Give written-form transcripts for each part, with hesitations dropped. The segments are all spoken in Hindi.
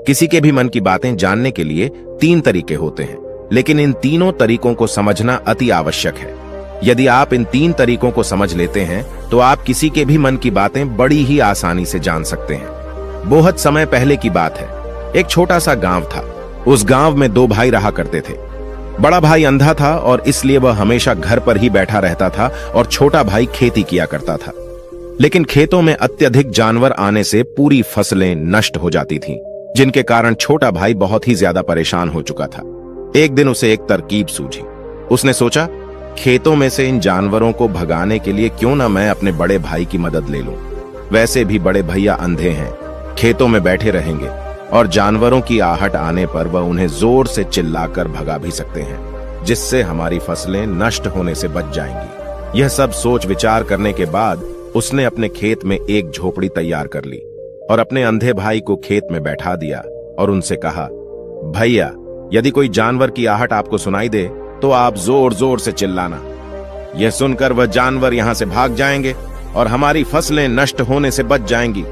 किसी के भी मन की बातें जानने के लिए 3 तरीके होते हैं, लेकिन इन तीनों तरीकों को समझना अति आवश्यक है। यदि आप इन 3 तरीकों को समझ लेते हैं तो आप किसी के भी मन की बातें बड़ी ही आसानी से जान सकते हैं। बहुत समय पहले की बात है। एक छोटा सा गांव था। उस गांव में 2 भाई रहा करते थे। बड़ा भाई अंधा था और इसलिए वह हमेशा घर पर ही बैठा रहता था और छोटा भाई खेती किया करता था। लेकिन खेतों में अत्यधिक जानवर आने से पूरी फसलें नष्ट हो जाती थीं, जिनके कारण छोटा भाई बहुत ही ज्यादा परेशान हो चुका था। एक दिन उसे एक तरकीब सूझी। उसने सोचा, खेतों में से इन जानवरों को भगाने के लिए क्यों ना मैं अपने बड़े भाई की मदद ले लूं। वैसे भी बड़े भैया अंधे हैं, खेतों में बैठे रहेंगे और जानवरों की आहट आने पर वह उन्हें जोर से चिल्लाकर भगा भी सकते हैं, जिससे हमारी फसलें नष्ट होने से बच जाएंगी। यह सब सोच विचार करने के बाद उसने अपने खेत में एक झोपड़ी तैयार कर ली और अपने अंधे भाई को खेत में बैठा दिया और उनसे कहा, भैया, यदि कोई जानवर की आहट आपको सुनाई दे तो आप जोर जोर से चिल्लाना। यह सुनकर वह जानवर यहां से भाग जाएंगे और हमारी फसलें नष्ट होने से बच जाएंगी।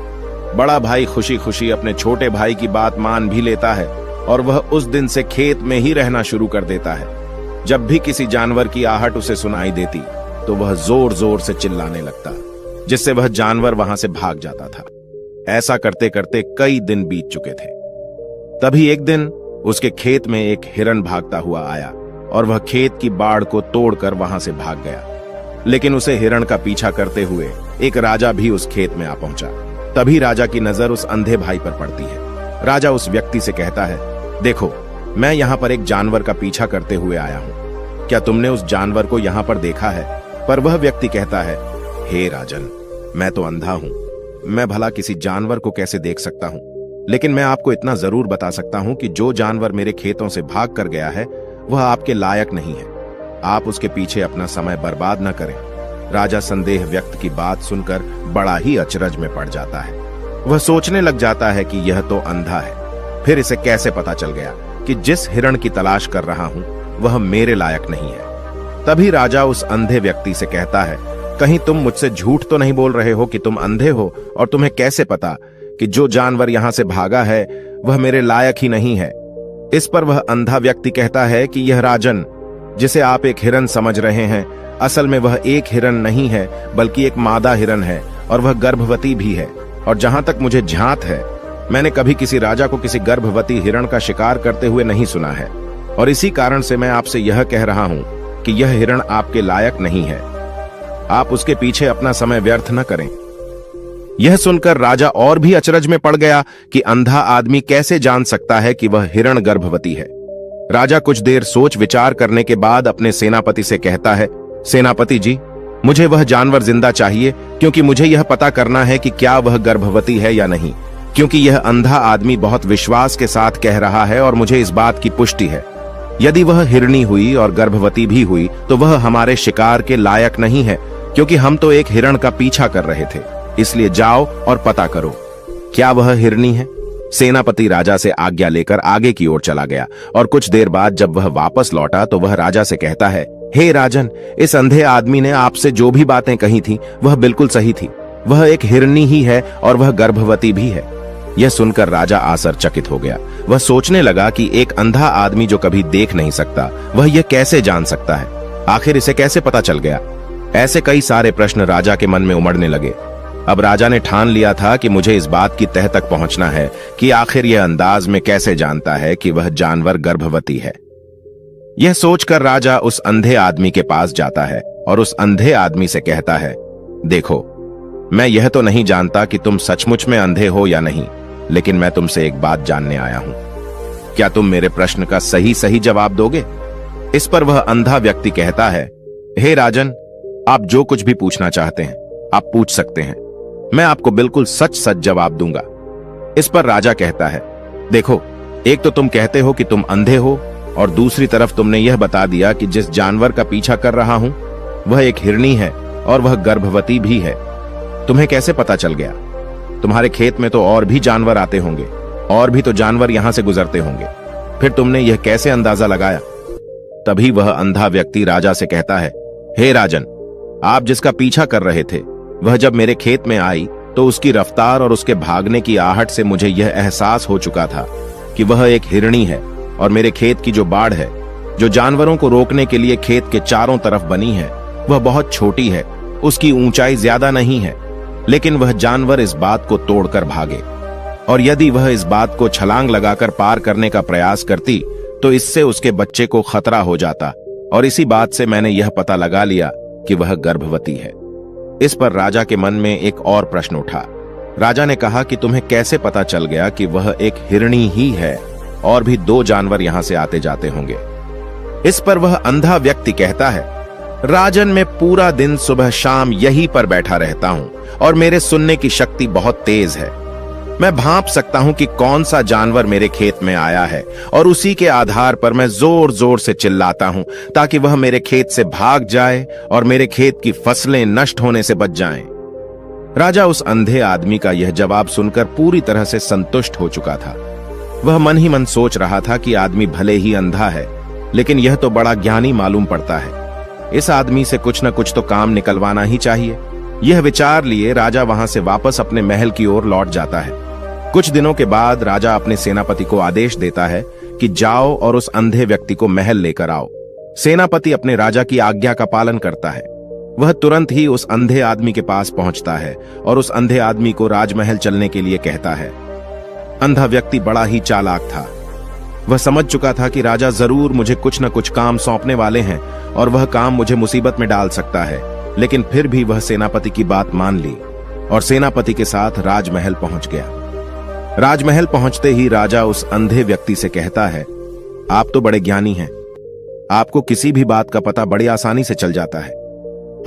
बड़ा भाई खुशी खुशी अपने छोटे भाई की बात मान भी लेता है और वह उस दिन से खेत में ही रहना शुरू कर देता है। जब भी किसी जानवर की आहट उसे सुनाई देती तो वह जोर जोर से चिल्लाने लगता, जिससे वह जानवर वहां से भाग जाता था। ऐसा करते करते कई दिन बीत चुके थे। तभी एक दिन उसके खेत में एक हिरण भागता हुआ आया और वह खेत की बाड़ को तोड़कर वहां से भाग गया। लेकिन उसे हिरण का पीछा करते हुए एक राजा भी उस खेत में आ पहुंचा। तभी राजा की नजर उस अंधे भाई पर पड़ती है। राजा उस व्यक्ति से कहता है, देखो, मैं यहाँ पर एक जानवर का पीछा करते हुए आया हूँ। क्या तुमने उस जानवर को यहाँ पर देखा है? पर वह व्यक्ति कहता है, हे राजन, मैं तो अंधा हूँ, मैं भला किसी जानवर को कैसे देख सकता हूँ? लेकिन मैं आपको इतना जरूर बता सकता हूँ कि जो जानवर मेरे खेतों से भाग कर गया है वह आपके लायक नहीं है। आप उसके पीछे अपना समय बर्बाद न करें। राजा संदेह व्यक्त की बात सुनकर बड़ा ही अचरज में पड़ जाता है। वह सोचने लग जाता है कि यह तो अंधा है, फिर इसे कैसे पता चल गया कि जिस हिरण की तलाश कर रहा हूं वह मेरे लायक नहीं है। तभी राजा उस अंधे व्यक्ति से कहता है, कहीं तुम मुझसे झूठ तो नहीं बोल रहे हो कि तुम अंधे हो और तुम्हें कैसे पता कि जो जानवर यहां से भागा है वह मेरे लायक ही नहीं है? इस पर वह अंधा व्यक्ति कहता है कि यह राजन, जिसे आप एक हिरण समझ रहे हैं, असल में वह एक हिरण नहीं है बल्कि एक मादा हिरण है और वह गर्भवती भी है। और जहां तक मुझे ध्यात है, मैंने कभी किसी राजा को किसी गर्भवती हिरण का शिकार करते हुए नहीं सुना है और इसी कारण से मैं आपसे यह कह रहा हूं कि यह हिरण आपके लायक नहीं है। आप उसके पीछे अपना समय व्यर्थ न करें। यह सुनकर राजा और भी अचरज में पड़ गया कि अंधा आदमी कैसे जान सकता है कि वह हिरण गर्भवती है। राजा कुछ देर सोच विचार करने के बाद अपने सेनापति से कहता है, सेनापति जी, मुझे वह जानवर जिंदा चाहिए, क्योंकि मुझे यह पता करना है कि क्या वह गर्भवती है या नहीं, क्योंकि यह अंधा आदमी बहुत विश्वास के साथ कह रहा है और मुझे इस बात की पुष्टि है। यदि वह हिरणी हुई और गर्भवती भी हुई तो वह हमारे शिकार के लायक नहीं है, क्योंकि हम तो एक हिरण का पीछा कर रहे थे। इसलिए जाओ और पता करो, क्या वह हिरणी है? सेनापति राजा से आज्ञा लेकर आगे की ओर चला गया और कुछ देर बाद जब वह वापस लौटा तो वह राजा से कहता है, हे राजन, इस अंधे आदमी ने आपसे जो भी बातें कही थी वह बिल्कुल सही थी। वह एक हिरणी ही है और वह गर्भवती भी है। यह सुनकर राजा आश्चर्यचकित हो गया। वह सोचने लगा कि एक अंधा आदमी जो कभी देख नहीं सकता वह यह कैसे जान सकता है? आखिर इसे कैसे पता चल गया? ऐसे कई सारे प्रश्न राजा के मन में उमड़ने लगे। अब राजा ने ठान लिया था कि मुझे इस बात की तह तक पहुंचना है कि आखिर यह अंदाज में कैसे जानता है कि वह जानवर गर्भवती है। यह सोचकर राजा उस अंधे आदमी के पास जाता है और उस अंधे आदमी से कहता है, देखो, मैं यह तो नहीं जानता कि तुम सचमुच में अंधे हो या नहीं, लेकिन मैं तुमसे एक बात जानने आया हूं। क्या तुम मेरे प्रश्न का सही सही जवाब दोगे? इस पर वह अंधा व्यक्ति कहता है, हे राजन, आप जो कुछ भी पूछना चाहते हैं आप पूछ सकते हैं, मैं आपको बिल्कुल सच सच जवाब दूंगा। इस पर राजा कहता है, देखो, एक तो तुम कहते हो कि तुम अंधे हो और दूसरी तरफ तुमने यह बता दिया कि जिस जानवर का पीछा कर रहा हूं वह एक हिरणी है और वह गर्भवती भी है। तुम्हें कैसे पता चल गया? तुम्हारे खेत में तो और भी जानवर आते होंगे, और भी तो जानवर यहां से गुजरते होंगे, फिर तुमने यह कैसे अंदाजा लगाया? तभी वह अंधा व्यक्ति राजा से कहता है, हे राजन, आप जिसका पीछा कर रहे थे वह जब मेरे खेत में आई तो उसकी रफ्तार और उसके भागने की आहट से मुझे यह एहसास हो चुका था कि वह एक हिरणी है और मेरे खेत की जो बाड़ है, जो जानवरों को रोकने के लिए खेत के चारों तरफ बनी है, वह बहुत छोटी है। उसकी ऊंचाई ज्यादा नहीं है, लेकिन वह जानवर इस बात को तोड़कर भागे, और यदि वह इस बात को छलांग लगाकर पार करने का प्रयास करती तो इससे उसके बच्चे को खतरा हो जाता। और इसी बात से मैंने यह पता लगा लिया कि वह गर्भवती है। इस पर राजा के मन में एक और प्रश्न उठा। राजा ने कहा कि तुम्हें कैसे पता चल गया कि वह एक हिरणी ही है, और भी 2 जानवर यहां से आते जाते होंगे। इस पर वह अंधा व्यक्ति कहता है, राजन, मैं पूरा दिन सुबह शाम यहीं पर बैठा रहता हूं और मेरे सुनने की शक्ति बहुत तेज है। मैं भांप सकता हूं कि कौन सा जानवर मेरे खेत में आया है, और उसी के आधार पर मैं जोर जोर से चिल्लाता हूं ताकि वह मेरे खेत से भाग जाए और मेरे खेत की फसलें नष्ट होने से बच जाएं। राजा उस अंधे आदमी का यह जवाब सुनकर पूरी तरह से संतुष्ट हो चुका था। वह मन ही मन सोच रहा था कि आदमी भले ही अंधा है, लेकिन यह तो बड़ा ज्ञानी मालूम पड़ता है। इस आदमी से कुछ न कुछ तो काम निकलवाना ही चाहिए। यह विचार लिए राजा वहां से वापस अपने महल की ओर लौट जाता है। कुछ दिनों के बाद राजा अपने सेनापति को आदेश देता है कि जाओ और उस अंधे व्यक्ति को महल लेकर आओ। सेनापति अपने राजा की आज्ञा का पालन करता है। वह तुरंत ही उस अंधे आदमी के पास पहुंचता है और उस अंधे आदमी को राजमहल चलने के लिए कहता है। अंधा व्यक्ति बड़ा ही चालाक था। वह समझ चुका था कि राजा जरूर मुझे कुछ न कुछ काम सौंपने वाले हैं और वह काम मुझे मुसीबत में डाल सकता है, लेकिन फिर भी वह सेनापति की बात मान ली और सेनापति के साथ राजमहल पहुंच गया। राजमहल पहुंचते ही राजा उस अंधे व्यक्ति से कहता है, आप तो बड़े ज्ञानी हैं, आपको किसी भी बात का पता बड़ी आसानी से चल जाता है।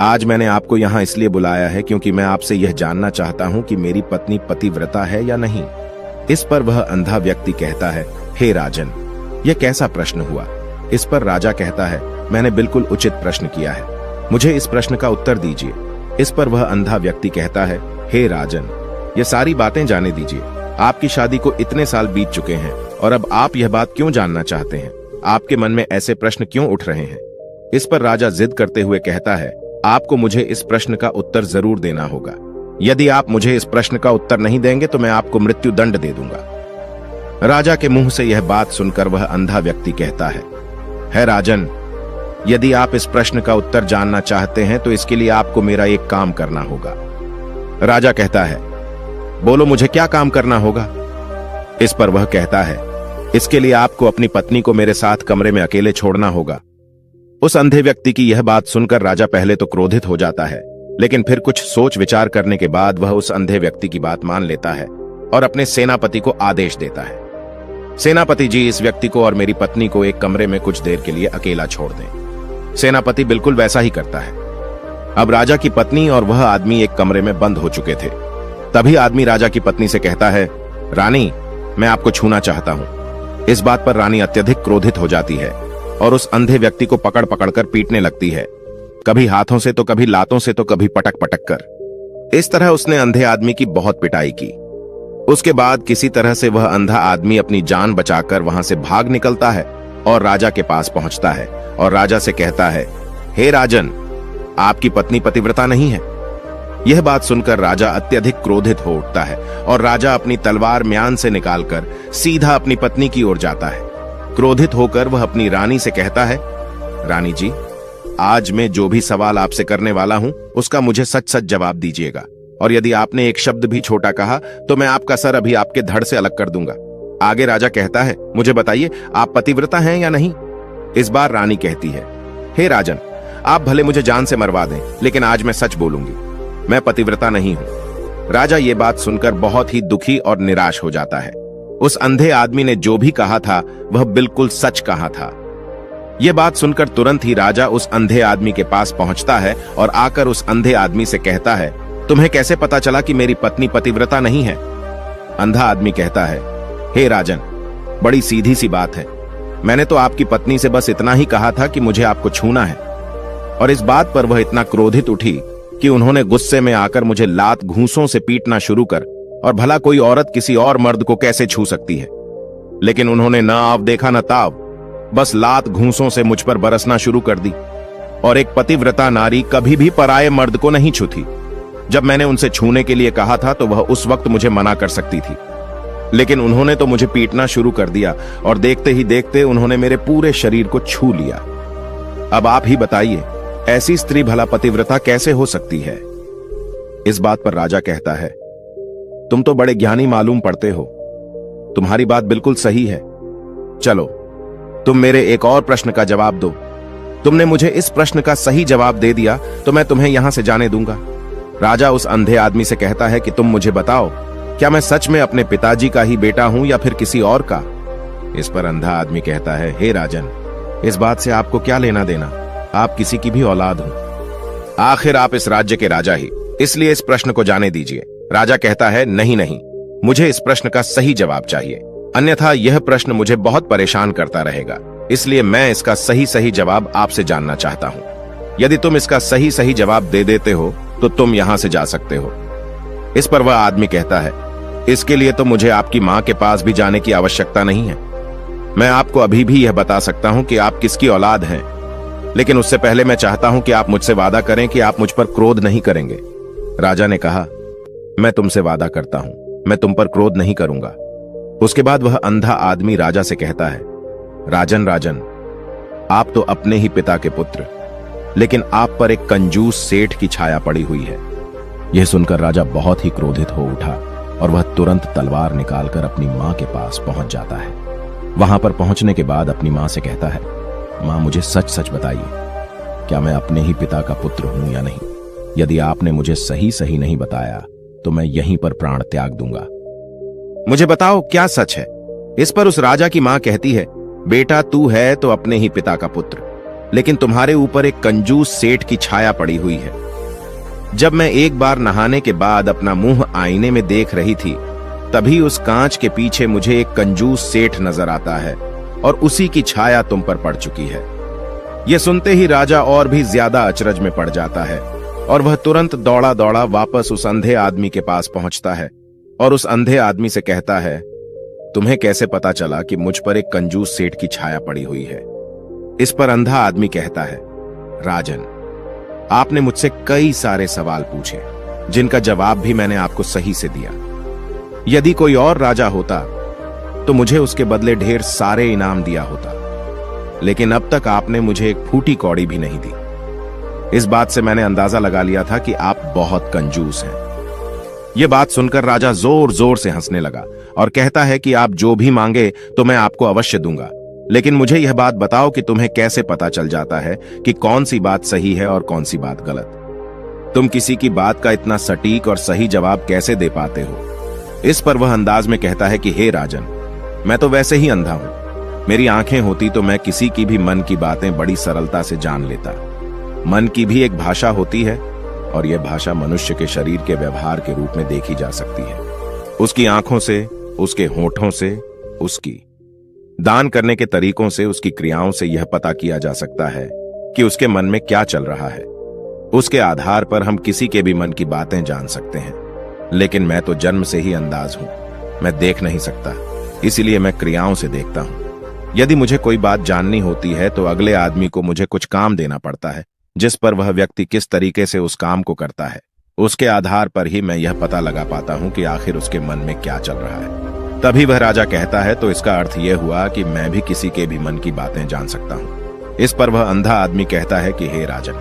आज मैंने आपको यहां इसलिए बुलाया है क्योंकि मैं आपसे यह जानना चाहता हूं कि मेरी पत्नी पतिव्रता है या नहीं। इस पर वह अंधा व्यक्ति कहता है, हे राजन, यह कैसा प्रश्न हुआ। इस पर राजा कहता है, मैंने बिल्कुल उचित प्रश्न किया है, मुझे इस प्रश्न का उत्तर दीजिए। इस पर वह अंधा व्यक्ति कहता है, हे राजन, ये सारी बातें जाने दीजिए। आपकी शादी को इतने साल बीत चुके हैं और अब आप यह बात क्यों जानना चाहते हैं? आपके मन में ऐसे प्रश्न क्यों उठ रहे हैं? इस पर राजा जिद करते हुए कहता है, आपको मुझे इस प्रश्न का उत्तर जरूर देना होगा। यदि आप मुझे इस प्रश्न का उत्तर नहीं देंगे तो मैं आपको मृत्यु दंड दे दूंगा। राजा के मुंह से यह बात सुनकर वह अंधा व्यक्ति कहता है राजन, यदि आप इस प्रश्न का उत्तर जानना चाहते हैं तो इसके लिए आपको मेरा एक काम करना होगा। राजा कहता है, बोलो मुझे क्या काम करना होगा? इस पर वह कहता है, इसके लिए आपको अपनी पत्नी को मेरे साथ कमरे में अकेले छोड़ना होगा। उस अंधे व्यक्ति की यह बात सुनकर राजा पहले तो क्रोधित हो जाता है, लेकिन फिर कुछ सोच विचार करने के बाद वह उस अंधे व्यक्ति की बात मान लेता है और अपने सेनापति को आदेश देता है, सेनापति जी, इस व्यक्ति को और मेरी पत्नी को एक कमरे में कुछ देर के लिए अकेला छोड़ दें। सेनापति बिल्कुल वैसा ही करता है। अब राजा की पत्नी और वह आदमी एक कमरे में बंद हो चुके थे। तभी आदमी राजा की पत्नी से कहता है, रानी, मैं आपको छूना चाहता हूं। इस बात पर रानी अत्यधिक क्रोधित हो जाती है और उस अंधे व्यक्ति को पकड़ पकड़कर पीटने लगती है, कभी हाथों से तो कभी लातों से तो कभी पटक पटक कर। इस तरह उसने अंधे आदमी की बहुत पिटाई की। उसके बाद किसी तरह से वह अंधा आदमी अपनी जान बचाकर वहां से भाग निकलता है और राजा के पास पहुंचता है और राजा से कहता है, हे राजन, आपकी पत्नी पतिव्रता नहीं है। यह बात सुनकर राजा अत्यधिक क्रोधित हो उठता है और राजा अपनी तलवार म्यान से निकालकर सीधा अपनी पत्नी की ओर जाता है। क्रोधित होकर वह अपनी रानी से कहता है, रानी जी, आज मैं जो भी सवाल आपसे करने वाला हूं उसका मुझे सच सच जवाब दीजिएगा, और यदि आपने एक शब्द भी छोटा कहा तो मैं आपका सर अभी आपके धड़ से अलग कर दूंगा। आगे राजा कहता है, मुझे बताइए, आप पतिव्रता हैं या नहीं? इस बार रानी कहती है, हे राजन, आप भले मुझे जान से मरवा दें, लेकिन आज मैं सच बोलूंगी, मैं पतिव्रता नहीं हूं। राजा ये बात सुनकर बहुत ही दुखी और निराश हो जाता है। उस अंधे आदमी ने जो भी कहा था वह बिल्कुल सच कहा था। यह बात सुनकर तुरंत ही राजा उस अंधे आदमी के पास पहुंचता है और आकर उस अंधे आदमी से कहता है, तुम्हें कैसे पता चला कि मेरी पत्नी पतिव्रता नहीं है? अंधा आदमी कहता है, हे राजन, बड़ी सीधी सी बात है, मैंने तो आपकी पत्नी से बस इतना ही कहा था कि मुझे आपको छूना है। और इस बात पर वह इतना क्रोधित उठी कि उन्होंने गुस्से में आकर मुझे लात घूंसों से पीटना शुरू कर, और भला कोई औरत किसी और मर्द को कैसे छू सकती है। लेकिन उन्होंने न आव देखा न ताव, बस लात घूंसों से मुझ पर बरसना शुरू कर दी। और एक पतिव्रता नारी कभी भी पराये मर्द को नहीं छूती। जब मैंने उनसे छूने के लिए कहा था तो वह उस वक्त मुझे मना कर सकती थी, लेकिन उन्होंने तो मुझे पीटना शुरू कर दिया और देखते ही देखते उन्होंने मेरे पूरे शरीर को छू लिया। अब आप ही बताइए, ऐसी स्त्री भला पतिव्रता कैसे हो सकती है? इस बात पर राजा कहता है, तुम तो बड़े ज्ञानी मालूम पड़ते हो, तुम्हारी बात बिल्कुल सही है। चलो तुम मेरे एक और प्रश्न का जवाब दो। तुमने मुझे इस प्रश्न का सही जवाब दे दिया तो मैं तुम्हें यहां से जाने दूंगा। राजा उस अंधे आदमी से कहता है कि तुम मुझे बताओ, क्या मैं सच में अपने पिताजी का ही बेटा हूं या फिर किसी और का? इस पर अंधा आदमी कहता है, हे राजन, इस बात से आपको क्या लेना देना, आप किसी की भी औलाद हो, आखिर आप इस राज्य के राजा ही, इसलिए इस प्रश्न को जाने दीजिए। राजा कहता है, नहीं नहीं, मुझे इस प्रश्न का सही जवाब चाहिए, अन्यथा यह प्रश्न मुझे बहुत परेशान करता रहेगा, इसलिए मैं इसका सही सही जवाब आपसे जानना चाहता हूं। यदि तुम इसका सही सही जवाब दे देते हो तो तुम यहां से जा सकते हो। इस पर वह आदमी कहता है, इसके लिए तो मुझे आपकी मां के पास भी जाने की आवश्यकता नहीं है। मैं आपको अभी भी यह बता सकता हूं कि आप किसकी औलाद हैं, लेकिन उससे पहले मैं चाहता हूं कि आप मुझसे वादा करें कि आप मुझ पर क्रोध नहीं करेंगे। राजा ने कहा, मैं तुमसे वादा करता हूं, मैं तुम पर क्रोध नहीं करूंगा। उसके बाद वह अंधा आदमी राजा से कहता है, राजन राजन, आप तो अपने ही पिता के पुत्र, लेकिन आप पर एक कंजूस सेठ की छाया पड़ी हुई है। यह सुनकर राजा बहुत ही क्रोधित हो उठा और वह तुरंत तलवार निकालकर अपनी मां के पास पहुंच जाता है। वहां पर पहुंचने के बाद अपनी मां से कहता है, मां मुझे सच सच बताइए, क्या मैं अपने ही पिता का पुत्र हूं या नहीं? यदि आपने मुझे सही सही नहीं बताया तो मैं यहीं पर प्राण त्याग दूंगा। मुझे बताओ क्या सच है? इस पर उस राजा की मां कहती है, बेटा तू है तो अपने ही पिता का पुत्र, लेकिन तुम्हारे ऊपर एक कंजूस सेठ की छाया पड़ी हुई है। जब मैं एक बार नहाने के बाद अपना मुंह आईने में देख रही थी, तभी उस कांच के पीछे मुझे एक कंजूस सेठ नजर आता है और उसी की छाया तुम पर पड़ चुकी है। यह सुनते ही राजा और भी ज्यादा अचरज में पड़ जाता है और वह तुरंत दौड़ा दौड़ा वापस उस अंधे आदमी के पास पहुंचता है और उस अंधे आदमी से कहता है, तुम्हें कैसे पता चला कि मुझ पर एक कंजूस सेठ की छाया पड़ी हुई है? इस पर अंधा आदमी कहता है, राजन, आपने मुझसे कई सारे सवाल पूछे जिनका जवाब भी मैंने आपको सही से दिया। यदि कोई और राजा होता तो मुझे उसके बदले ढेर सारे इनाम दिया होता, लेकिन अब तक आपने मुझे एक फूटी कौड़ी भी नहीं दी। इस बात से मैंने अंदाजा लगा लिया था कि आप बहुत कंजूस हैं। यह बात सुनकर राजा जोर जोर से हंसने लगा और कहता है कि आप जो भी मांगे तो मैं आपको अवश्य दूंगा, लेकिन मुझे यह बात बताओ कि तुम्हें कैसे पता चल जाता है कि कौन सी बात सही है और कौन सी बात गलत? तुम किसी की बात का इतना सटीक और सही जवाब कैसे दे पाते हो? इस पर वह अंदाज में कहता है कि हे राजन, मैं तो वैसे ही अंधा हूं। मेरी आंखें होती तो मैं किसी की भी मन की बातें बड़ी सरलता से जान लेता। मन की भी एक भाषा होती है और यह भाषा मनुष्य के शरीर के व्यवहार के रूप में देखी जा सकती है। उसकी आंखों से, उसके होठों से, उसकी दान करने के तरीकों से, उसकी क्रियाओं से यह पता किया जा सकता है कि उसके मन में क्या चल रहा है। उसके आधार पर हम किसी के भी मन की बातें जान सकते हैं, लेकिन मैं तो जन्म से ही अंधाज हूं, मैं देख नहीं सकता, इसीलिए मैं क्रियाओं से देखता हूं। यदि मुझे कोई बात जाननी होती है तो अगले आदमी को मुझे कुछ काम देना पड़ता है, जिस पर वह व्यक्ति किस तरीके से उस काम को करता है, उसके आधार पर ही मैं यह पता लगा पाता हूं कि आखिर उसके मन में क्या चल रहा है। तभी वह राजा कहता है, तो इसका अर्थ यह हुआ कि मैं भी किसी के भी मन की बातें जान सकता हूं। इस पर वह अंधा आदमी कहता है कि हे राजन,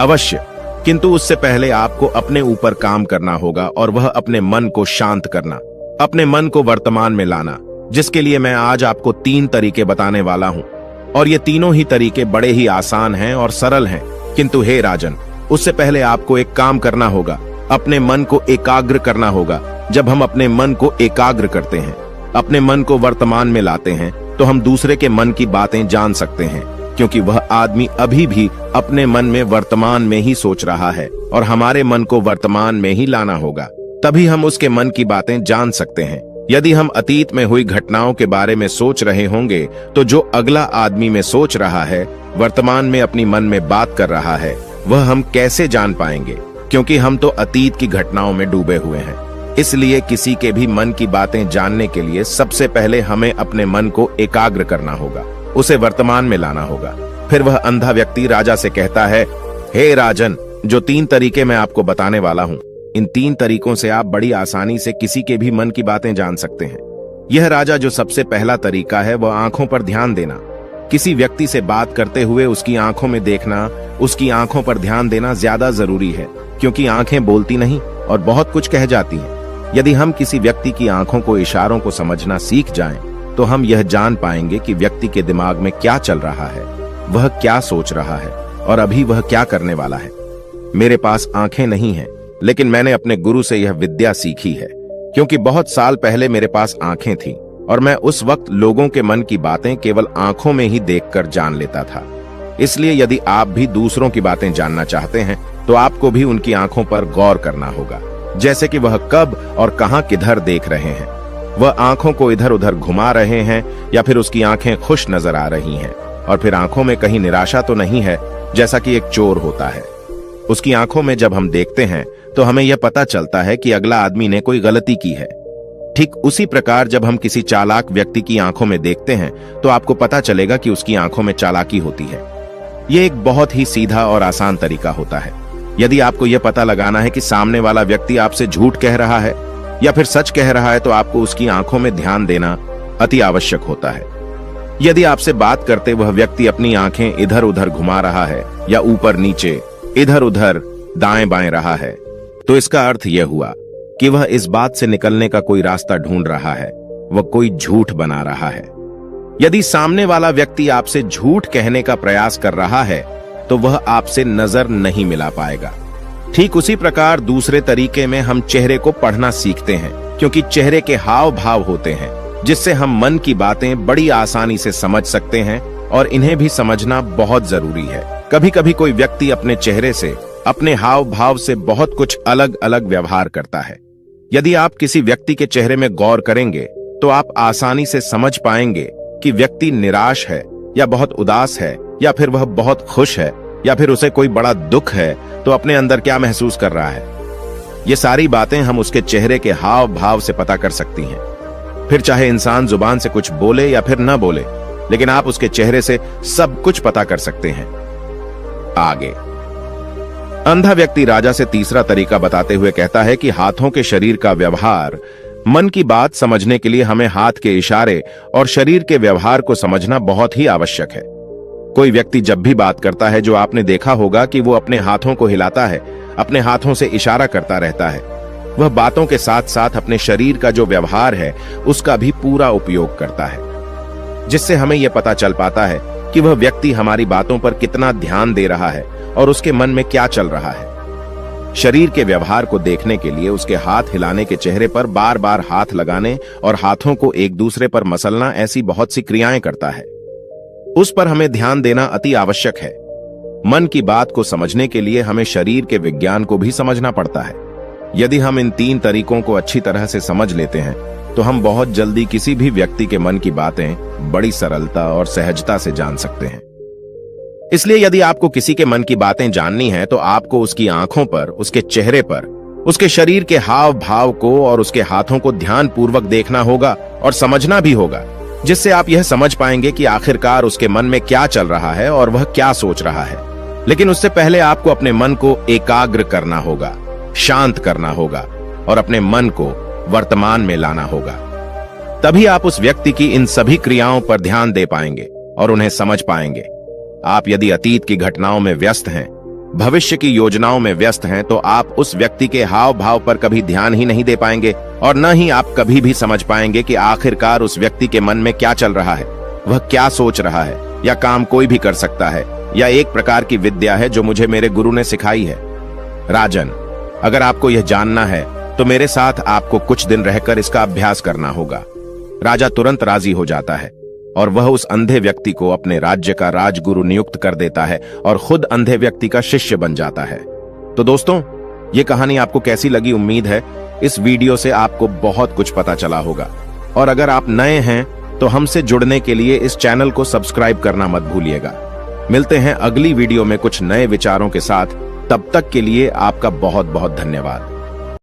अवश्य, किंतु उससे पहले आपको अपने ऊपर काम करना होगा और वह अपने मन को शांत करना, अपने मन को वर्तमान में लाना, जिसके लिए मैं आज आपको 3 तरीके बताने वाला हूं। और ये तीनों ही तरीके बड़े ही आसान हैं और सरल हैं, किंतु हे राजन, उससे पहले आपको एक काम करना होगा, अपने मन को एकाग्र करना होगा। जब हम अपने मन को एकाग्र करते हैं, अपने मन को वर्तमान में लाते हैं, तो हम दूसरे के मन की बातें जान सकते हैं, क्योंकि वह आदमी अभी भी अपने मन में वर्तमान में ही सोच रहा है और हमारे मन को वर्तमान में ही लाना होगा, तभी हम उसके मन की बातें जान सकते हैं। यदि हम अतीत में हुई घटनाओं के बारे में सोच रहे होंगे तो जो अगला आदमी में सोच रहा है, वर्तमान में अपनी मन में बात कर रहा है, वह हम कैसे जान पाएंगे? क्योंकि हम तो अतीत की घटनाओं में डूबे हुए हैं। इसलिए किसी के भी मन की बातें जानने के लिए सबसे पहले हमें अपने मन को एकाग्र करना होगा, उसे वर्तमान में लाना होगा। फिर वह अंधा व्यक्ति राजा से कहता है, हे राजन, जो 3 तरीके मैं आपको बताने वाला हूं, इन 3 तरीकों से आप बड़ी आसानी से किसी के भी मन की बातें जान सकते हैं। यह राजा जो सबसे पहला तरीका है वह आंखों पर ध्यान देना। किसी व्यक्ति से बात करते हुए उसकी आंखों में देखना, उसकी आंखों पर ध्यान देना ज्यादा जरूरी है, क्योंकि आंखें बोलती नहीं और बहुत कुछ कह जाती हैं। यदि हम किसी व्यक्ति की आंखों को, इशारों को समझना सीख जाएं, तो हम यह जान पाएंगे कि व्यक्ति के दिमाग में क्या चल रहा है, वह क्या सोच रहा है और अभी वह क्या करने वाला है। मेरे पास आंखें नहीं हैं, लेकिन मैंने अपने गुरु से यह विद्या सीखी है, क्योंकि बहुत साल पहले मेरे पास आंखें थीं और मैं उस वक्त लोगों के मन की बातें केवल आंखों में ही देखकर जान लेता था। इसलिए यदि आप भी दूसरों की बातें जानना चाहते हैं तो आपको भी उनकी आंखों पर गौर करना होगा, जैसे कि वह कब और कहां किधर देख रहे हैं। वह आंखों को इधर उधर घुमा रहे हैं या फिर उसकी आंखें खुश नजर आ रही हैं, और फिर आंखों में कहीं निराशा तो नहीं है, जैसा कि एक चोर होता है। उसकी आंखों में जब हम देखते हैं तो हमें यह पता चलता है कि अगला आदमी ने कोई गलती की है। ठीक उसी प्रकार जब हम किसी चालाक व्यक्ति की आंखों में देखते हैं तो आपको पता चलेगा कि उसकी आंखों में चालाकी होती है। यह एक बहुत ही सीधा और आसान तरीका होता है। यदि आपको यह पता लगाना है कि सामने वाला व्यक्ति आपसे झूठ कह रहा है या फिर सच कह रहा है, तो आपको उसकी आंखों में ध्यान देना अति आवश्यक होता है। यदि आपसे बात करते वह व्यक्ति अपनी आंखें इधर उधर घुमा रहा है या ऊपर नीचे, इधर उधर दाएं बाएं रहा है, तो इसका अर्थ यह हुआ कि वह इस बात से निकलने का कोई रास्ता ढूंढ रहा है, वह कोई झूठ बना रहा है। यदि सामने वाला व्यक्ति आपसे झूठ कहने का प्रयास कर रहा है तो वह आपसे नजर नहीं मिला पाएगा। ठीक उसी प्रकार दूसरे तरीके में हम चेहरे को पढ़ना सीखते हैं, क्योंकि चेहरे के हाव भाव होते हैं जिससे हम मन की बातें बड़ी आसानी से समझ सकते हैं, और इन्हें भी समझना बहुत जरूरी है। कभी कभी कोई व्यक्ति अपने चेहरे से, अपने हाव भाव से बहुत कुछ अलग अलग व्यवहार करता है। यदि आप किसी व्यक्ति के चेहरे में गौर करेंगे तो आप आसानी से समझ पाएंगे कि व्यक्ति निराश है या बहुत उदास है, या फिर वह बहुत खुश है, या फिर उसे कोई बड़ा दुख है तो अपने अंदर क्या महसूस कर रहा है। ये सारी बातें हम उसके चेहरे के हाव भाव से पता कर सकती हैं। फिर चाहे इंसान जुबान से कुछ बोले या फिर न बोले, लेकिन आप उसके चेहरे से सब कुछ पता कर सकते हैं। आगे अंधा व्यक्ति राजा से तीसरा तरीका बताते हुए कहता है कि हाथों के शरीर का व्यवहार, मन की बात समझने के लिए हमें हाथ के इशारे और शरीर के व्यवहार को समझना बहुत ही आवश्यक है। कोई व्यक्ति जब भी बात करता है, जो आपने देखा होगा कि वो अपने हाथों को हिलाता है, अपने हाथों से इशारा करता रहता है। वह बातों के साथ साथ अपने शरीर का जो व्यवहार है उसका भी पूरा उपयोग करता है, जिससे हमें यह पता चल पाता है कि वह व्यक्ति हमारी बातों पर कितना ध्यान दे रहा है और उसके मन में क्या चल रहा है। शरीर के व्यवहार को देखने के लिए उसके हाथ हिलाने के चेहरे पर बार बार हाथ लगाने और हाथों को एक दूसरे पर मसलना, ऐसी बहुत सी क्रियाएं करता है। उस पर हमें ध्यान देना अति आवश्यक है। मन की बात को समझने के लिए हमें शरीर के विज्ञान को भी समझना पड़ता है। यदि हम इन 3 तरीकों को अच्छी तरह से समझ लेते हैं तो हम बहुत जल्दी किसी भी व्यक्ति के मन की बातें बड़ी सरलता और सहजता से जान सकते हैं। इसलिए यदि आपको किसी के मन की बातें जाननी है तो आपको उसकी आंखों पर, उसके चेहरे पर, उसके शरीर के हाव भाव को और उसके हाथों को ध्यानपूर्वक देखना होगा और समझना भी होगा, जिससे आप यह समझ पाएंगे कि आखिरकार उसके मन में क्या चल रहा है और वह क्या सोच रहा है। लेकिन उससे पहले आपको अपने मन को एकाग्र करना होगा, शांत करना होगा और अपने मन को वर्तमान में लाना होगा। तभी आप उस व्यक्ति की इन सभी क्रियाओं पर ध्यान दे पाएंगे और उन्हें समझ पाएंगे। आप यदि अतीत की घटनाओं में व्यस्त हैं, भविष्य की योजनाओं में व्यस्त हैं, तो आप उस व्यक्ति के हाव भाव पर कभी ध्यान ही नहीं दे पाएंगे और न ही आप कभी भी समझ पाएंगे कि आखिरकार उस व्यक्ति के मन में क्या चल रहा है, वह क्या सोच रहा है। या काम कोई भी कर सकता है, या एक प्रकार की विद्या है जो मुझे मेरे गुरु ने सिखाई है। राजन, अगर आपको यह जानना है तो मेरे साथ आपको कुछ दिन रहकर इसका अभ्यास करना होगा। राजा तुरंत राजी हो जाता है और वह उस अंधे व्यक्ति को अपने राज्य का राजगुरु नियुक्त कर देता है और खुद अंधे व्यक्ति का शिष्य बन जाता है। तो दोस्तों, ये कहानी आपको कैसी लगी? उम्मीद है इस वीडियो से आपको बहुत कुछ पता चला होगा। और अगर आप नए हैं तो हमसे जुड़ने के लिए इस चैनल को सब्सक्राइब करना मत भूलिएगा। मिलते हैं अगली वीडियो में कुछ नए विचारों के साथ। तब तक के लिए आपका बहुत बहुत धन्यवाद।